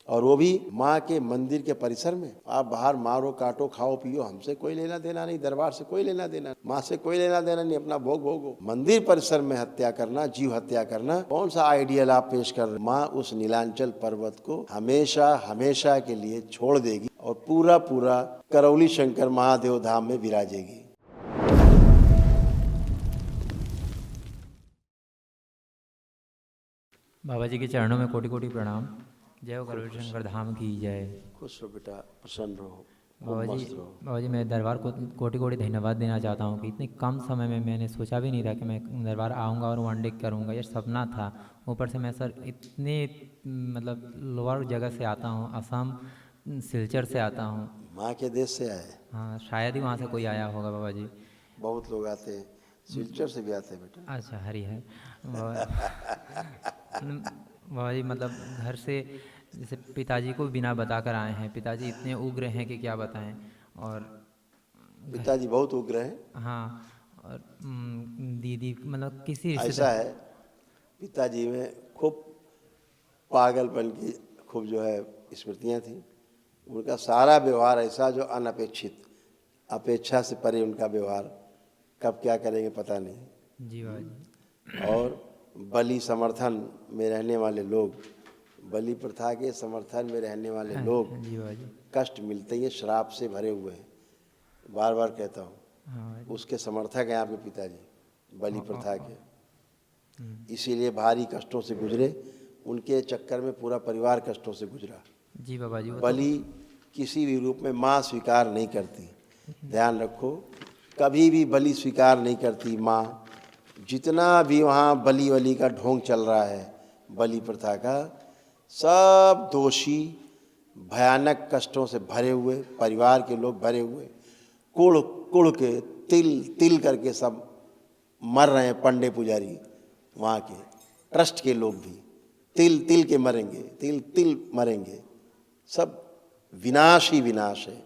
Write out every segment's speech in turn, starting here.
और वो भी माँ के मंदिर के परिसर में। आप बाहर मारो काटो खाओ पियो, हमसे कोई लेना देना नहीं, दरबार से कोई लेना देना, माँ से कोई लेना देना नहीं, अपना भोग भोगो। मंदिर परिसर में हत्या करना, जीव हत्या करना, कौन सा आइडियल आप पेश कर रहे? माँ उस नीलांचल पर्वत को हमेशा हमेशा के लिए छोड़ देगी और पूरा पूरा करौली शंकर महादेव धाम में विराजेगी। बाबा जी के चरणों में कोटि कोटि प्रणाम। जय हो करौली शंकर धाम की जय। खुश रहो बेटा, प्रसन्न रहो, बाबा खूब जी, मस्त रहो। बाबा जी मैं दरबार को कोटि कोटि धन्यवाद देना चाहता हूँ कि इतने कम समय में मैंने सोचा भी नहीं था कि मैं दरबार आऊँगा और वन डे करूँगा, ये सपना था। ऊपर से मैं सर इतने मतलब लोअर जगह से आता हूँ, असम सिलचर से आता हूँ। माँ के देश से आए, हाँ शायद ही वहाँ से कोई आया होगा बाबा जी। बहुत लोग आते हैं, सिलचर से भी आते हैं बेटा। अच्छा हरी है बाबा जी, मतलब घर से जैसे पिताजी को बिना बता कर आए हैं, पिताजी इतने उग्र हैं कि क्या बताएं। और पिताजी बहुत उग्र हैं। हाँ, और दीदी मतलब किसी ऐसा रिश्तेदार। है, पिताजी में खूब पागलपन की खूब जो है स्मृतियाँ थी। उनका सारा व्यवहार ऐसा जो अनपेक्षित, अपेक्षा से परे उनका व्यवहार, कब क्या करेंगे पता नहीं। जी बाबा जी। और बलि समर्थन में रहने वाले लोग, बलि प्रथा के समर्थन में रहने वाले लोग, जी बाबा जी। कष्ट मिलते ही श्राप से भरे हुए हैं। बार बार कहता हूँ, हाँ बाबा जी। उसके समर्थक हैं आपके पिताजी, बलि हाँ, प्रथा के। हम्म, इसीलिए भारी कष्टों से गुजरे, उनके चक्कर में पूरा परिवार कष्टों से गुजरा। जी बाबा जी वो तो। बलि किसी भी रूप में माँ स्वीकार नहीं करती, ध्यान रखो, कभी भी बलि स्वीकार नहीं करती माँ। जितना भी वहाँ बलि वली का ढोंग चल रहा है, बलि प्रथा का, सब दोषी, भयानक कष्टों से भरे हुए परिवार के लोग भरे हुए, कुड़ कुड़ के तिल तिल करके सब मर रहे हैं। पंडे पुजारी वहाँ के ट्रस्ट के लोग भी तिल तिल के मरेंगे, तिल तिल मरेंगे, सब विनाश ही विनाश है।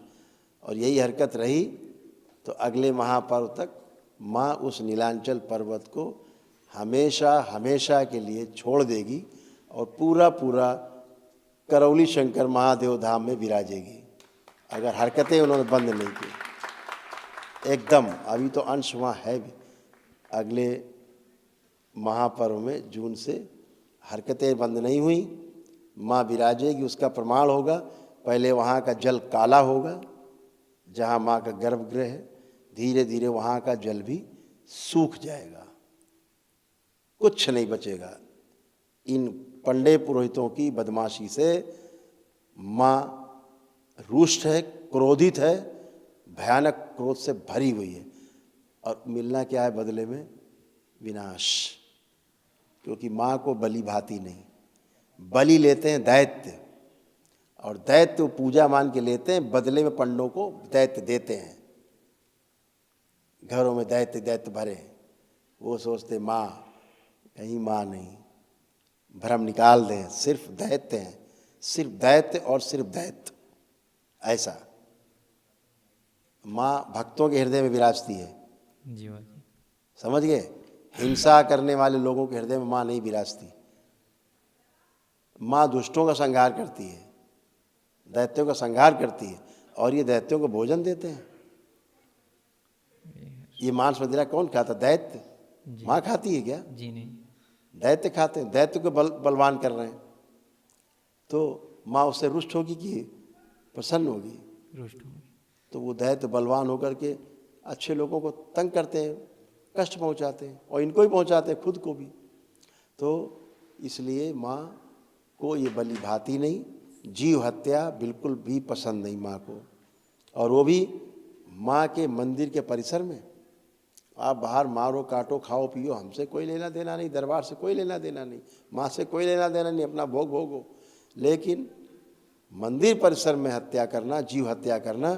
और यही हरकत रही तो अगले महापर्व तक माँ उस नीलांचल पर्वत को हमेशा हमेशा के लिए छोड़ देगी और पूरा पूरा करौली शंकर महादेव धाम में विराजेगी, अगर हरकतें उन्होंने बंद नहीं की एकदम। अभी तो अंश वहाँ है भी, अगले महापर्व में जून से हरकतें बंद नहीं हुई, माँ विराजेगी। उसका प्रमाण होगा, पहले वहाँ का जल काला होगा, जहाँ माँ का गर्भगृह है, धीरे धीरे वहाँ का जल भी सूख जाएगा, कुछ नहीं बचेगा। इन पंडे पुरोहितों की बदमाशी से माँ रुष्ट है, क्रोधित है, भयानक क्रोध से भरी हुई है। और मिलना क्या है बदले में? विनाश। क्योंकि माँ को बलि भाती नहीं, बलि लेते हैं दैत्य, और दैत्य पूजा मान के लेते हैं, बदले में पंडों को दैत्य देते हैं। घरों में दैत्य दैत्य भरे, वो सोचते माँ, कहीं माँ नहीं, भ्रम निकाल दें, सिर्फ दैत्य हैं, सिर्फ दैत्य और सिर्फ दैत्य। ऐसा माँ भक्तों के हृदय में विराजती है, जी बाबा जी। समझ गए? हिंसा करने वाले लोगों के हृदय में माँ नहीं विराजती। माँ दुष्टों का संहार करती है, दैत्यों का संहार करती है, और ये दैत्यों को भोजन देते हैं। ये मांस मदिरा कौन खाता? दैत्य। माँ खाती है क्या? जी नहीं। दैत्य खाते हैं, दैत्य को बलवान कर रहे हैं। तो माँ उससे रुष्ट होगी कि प्रसन्न होगी? रुष्ट होंगे। तो वो दैत्य बलवान होकर के अच्छे लोगों को तंग करते हैं, कष्ट पहुंचाते हैं, और इनको ही पहुंचाते हैं, खुद को भी। तो इसलिए माँ को ये बलि भाती नहीं, जीव हत्या बिल्कुल भी पसंद नहीं माँ को। और वो भी माँ के मंदिर के परिसर में। आप बाहर मारो काटो खाओ पियो, हमसे कोई लेना देना नहीं, दरबार से कोई लेना देना नहीं, माँ से कोई लेना देना नहीं, अपना भोग भोगो। लेकिन मंदिर परिसर में हत्या करना, जीव हत्या करना,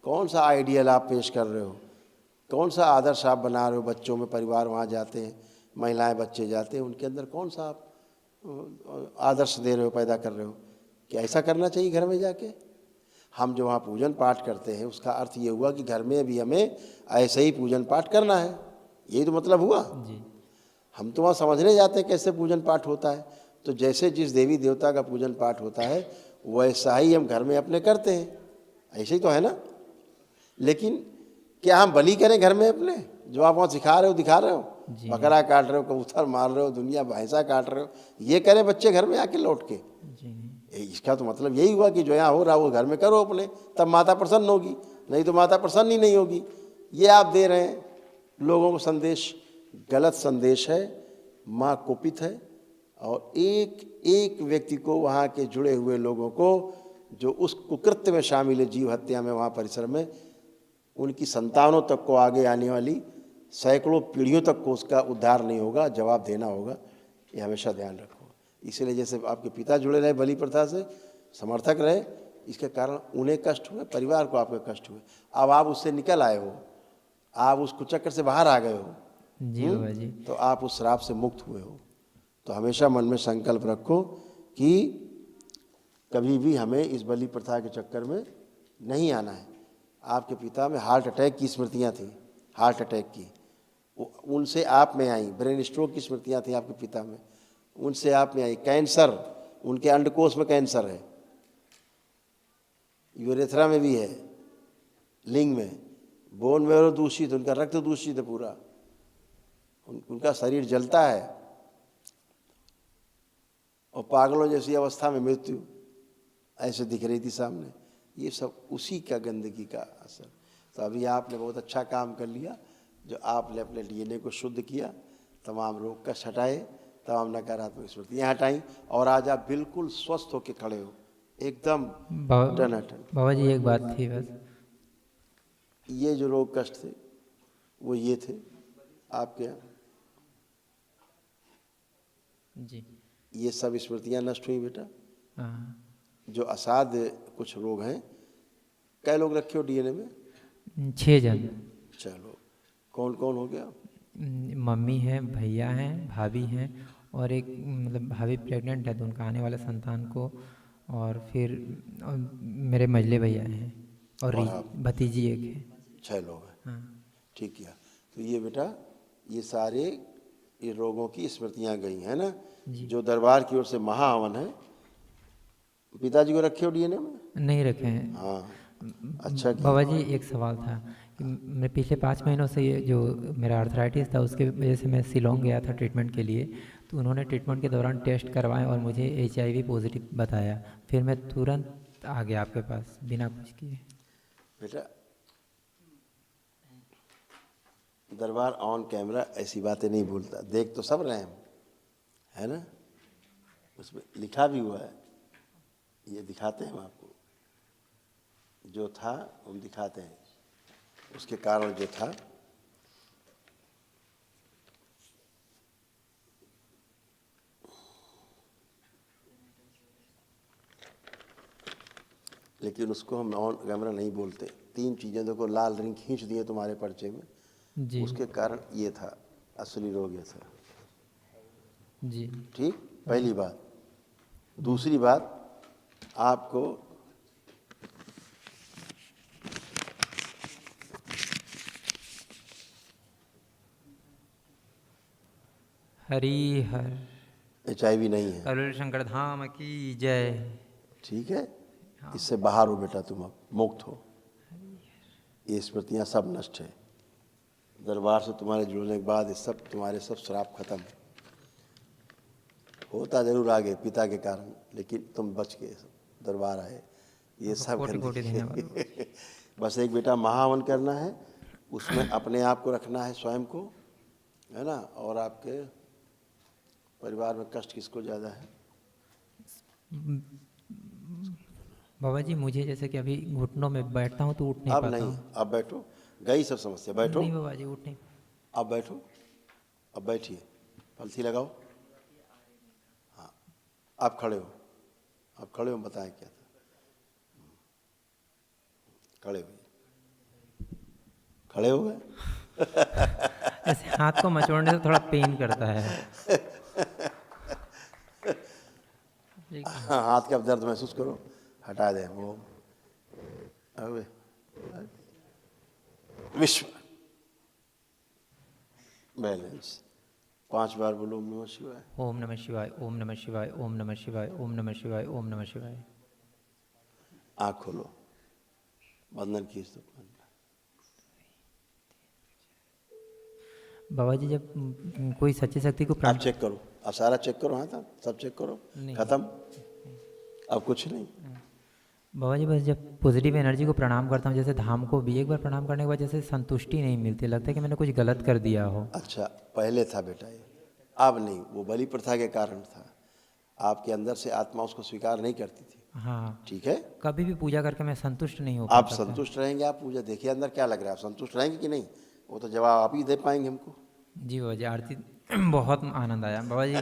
कौन सा आइडियल आप पेश कर रहे हो? कौन सा आदर्श आप बना रहे हो? बच्चों में परिवार वहाँ जाते हैं, महिलाएं बच्चे जाते हैं, उनके अंदर कौन सा आप आदर्श दे रहे हो, पैदा कर रहे हो कि ऐसा करना चाहिए घर में जाके? हम जो वहाँ पूजन पाठ करते हैं, उसका अर्थ ये हुआ कि घर में भी हमें ऐसे ही पूजन पाठ करना है, यही तो मतलब हुआ। जी। हम तो वहाँ समझने जाते हैं कैसे पूजन पाठ होता है। तो जैसे जिस देवी देवता का पूजन पाठ होता है, वैसा ही हम घर में अपने करते हैं, ऐसे ही तो है ना। लेकिन क्या हम बलि करें घर में अपने? जो आप वहाँ सिखा रहे हो, दिखा रहे हो, बकरा काट रहे हो, कबूतर मार रहे हो, दुनिया भैंसा काट रहे हो, ये करें बच्चे घर में आके लौट के? जी नहीं। इसका तो मतलब यही हुआ कि जो यहाँ हो रहा वो घर में करो अपने, तब माता प्रसन्न होगी, नहीं तो माता प्रसन्न ही नहीं होगी। ये आप दे रहे हैं लोगों को संदेश, गलत संदेश है। माँ कुपित है और एक एक व्यक्ति को, वहाँ के जुड़े हुए लोगों को जो उस कुकृत्य में शामिल है, जीव हत्या में, वहाँ परिसर में, उनकी संतानों तक को, आगे आने वाली सैकड़ों पीढ़ियों तक को उसका उद्धार नहीं होगा, जवाब देना होगा। ये हमेशा ध्यान रखो। इसलिए जैसे आपके पिता जुड़े रहे बलि प्रथा से, समर्थक रहे, इसके कारण उन्हें कष्ट हुए, परिवार को आपके कष्ट हुए। अब आप उससे निकल आए हो, आप उस कुचक्र से बाहर आ गए हो, जी बाबा जी। तो आप उस श्राप से मुक्त हुए हो। तो हमेशा मन में संकल्प रखो कि कभी भी हमें इस बलि प्रथा के चक्कर में नहीं आना है। आपके पिता में हार्ट अटैक की स्मृतियाँ थी, हार्ट अटैक की, उनसे आप में आई। ब्रेन स्ट्रोक की स्मृतियाँ थी आपके पिता में, उनसे आप में आई। कैंसर, उनके अंडकोश में कैंसर है, यूरेथ्रा में भी है, लिंग में, बोन मेरो दूषित, उनका रक्त दूषित है पूरा, उनका शरीर जलता है, और पागलों जैसी अवस्था में मृत्यु ऐसे दिख रही थी सामने। ये सब उसी का गंदगी का असर। तो अभी आपने बहुत अच्छा काम कर लिया, जो आपने अपने डीएनए को शुद्ध किया, तमाम रोग कष्ट हटाए, तमाम नकारात्मक स्मृतियाँ हटाई, और आज आप बिल्कुल स्वस्थ होकर खड़े हो, एकदम टनाटन। बाबा जी एक बात थी बस। ये जो रोग कष्ट थे वो ये थे आपके यहाँ, जी ये सब स्मृतियाँ नष्ट हुई बेटा। हाँ। जो असाध्य कुछ रोग हैं, कै लोग रखे हो डीएनए में? 6 जन। चलो, कौन कौन हो गया? मम्मी है, भैया हैं, भाभी हैं, और एक मतलब भाभी प्रेग्नेंट है तो उनका आने वाले संतान को, और फिर मेरे मझले भैया हैं, और भतीजी एक है। 6 लोग हैं। हाँ ठीक किया। तो ये बेटा, ये सारे ये रोगों की स्मृतियाँ गई हैं ना। जो दरबार की ओर से महाहवन है, पिताजी को रखे हो डीएनए में? नहीं रखे हैं। हाँ, अच्छा किया। बाबा जी एक सवाल था कि मैं पिछले 5 महीनों से ये जो मेरा आर्थराइटिस था उसके वजह से मैं शिलोंग गया था ट्रीटमेंट के लिए, तो उन्होंने ट्रीटमेंट के दौरान टेस्ट करवाए और मुझे HIV पॉजिटिव बताया। फिर मैं तुरंत आ गया आपके पास बिना कुछ किए। बेटा, दरबार ऑन कैमरा ऐसी बातें नहीं भूलता, देख तो सब रहे हैं, है ना। उसमें लिखा भी हुआ है, ये दिखाते हैं हम आपको, जो था हम दिखाते हैं, उसके कारण जो था। लेकिन उसको हम ऑन कैमरा नहीं बोलते। 3 चीज़ें देखो, लाल रिंग खींच दिए तुम्हारे पर्चे में, जी उसके कारण ये था, असली रोग ये था। जी ठीक, पहली बात। दूसरी बात, आपको हरी हर HIV नहीं है, करुण शंकर धाम की जय। ठीक है। इससे बाहर हो बेटा, तुम अब मुक्त हो। ये स्मृतियाँ सब नष्ट है। दरबार से तुम्हारे जुड़ने के बाद ये सब तुम्हारे सब श्राप खत्म। होता जरूर आगे पिता के कारण, लेकिन तुम बच गए, दरबार आए, ये सब कोटि धन्यवाद। बस एक बेटा महाहवन करना है, उसमें अपने आप को रखना है, स्वयं को, है ना। और आपके परिवार में कष्ट किसको ज़्यादा है? बाबा जी मुझे जैसे कि अभी घुटनों में बैठता हूँ तो उठ नहीं अब पाता नहीं, हूँ। अब बैठो, गई सब समस्या, बैठो। नहीं बाबा जी उठ नहीं। अब बैठो, अब बैठिए, पलथी लगाओ। हाँ, आप खड़े हो, आप खड़े हो, बताएं क्या था। खड़े हो, खड़े हो गए। ऐसे हाथ को मचोड़ने से थोड़ा पेन करता है। हाँ, हाथ का दर्द महसूस करो, हटा दें वो। अबे विश्व बैलेंस 5 बार बोलो ओम नमः शिवाय। ओम नमः शिवाय, ओम नमः शिवाय, ओम नमः शिवाय, ओम नमः शिवाय, ओम नमः शिवाय। आँख खोलो, बंधन खींच दो। बाबा जी जब कोई सच्ची शक्ति को आप चेक करो, आप सारा चेक करो, हाथ सब चेक करो, नहीं। खत्म, अब कुछ नहीं। बाबा जी बस जब पॉजिटिव एनर्जी को प्रणाम करता हूँ, जैसे धाम को भी एक बार प्रणाम करने के बाद जैसे संतुष्टि नहीं मिलती, लगता है कि मैंने कुछ गलत कर दिया हो। अच्छा, पहले था बेटा ये, अब नहीं। वो बलि प्रथा के कारण था, आपके अंदर से आत्मा उसको स्वीकार नहीं करती थी। हाँ, ठीक है, कभी भी पूजा करके मैं संतुष्ट नहीं हो आप पाता था। संतुष्ट रहेंगे, आप पूजा देखिए अंदर क्या लग रहा है, आप संतुष्ट रहेंगे कि नहीं, वो तो जवाब आप ही दे पाएंगे हमको। जी बाबा जी, आरती बहुत आनंद आया बाबा जी।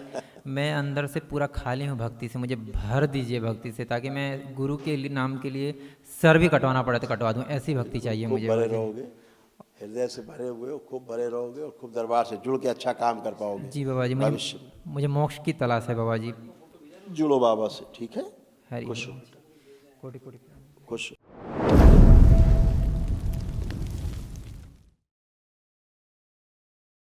मैं अंदर से पूरा खाली हूँ भक्ति से, मुझे भर दीजिए भक्ति से, ताकि मैं गुरु के नाम के लिए सर भी कटवाना पड़े तो कटवा दूँ, ऐसी भक्ति चाहिए खूब मुझे भरे बाबा जी। रहोगे, हृदय से भरे हुए हो, खूब भरे रहोगे और खूब दरबार से जुड़ के अच्छा काम कर पाओगे जी बाबा जी, भविष्य में। मुझे मोक्ष की तलाश है बाबा जी। जुड़ो बाबा से, ठीक है, हरि खुश हो, कोटि कोटि। खुश हो।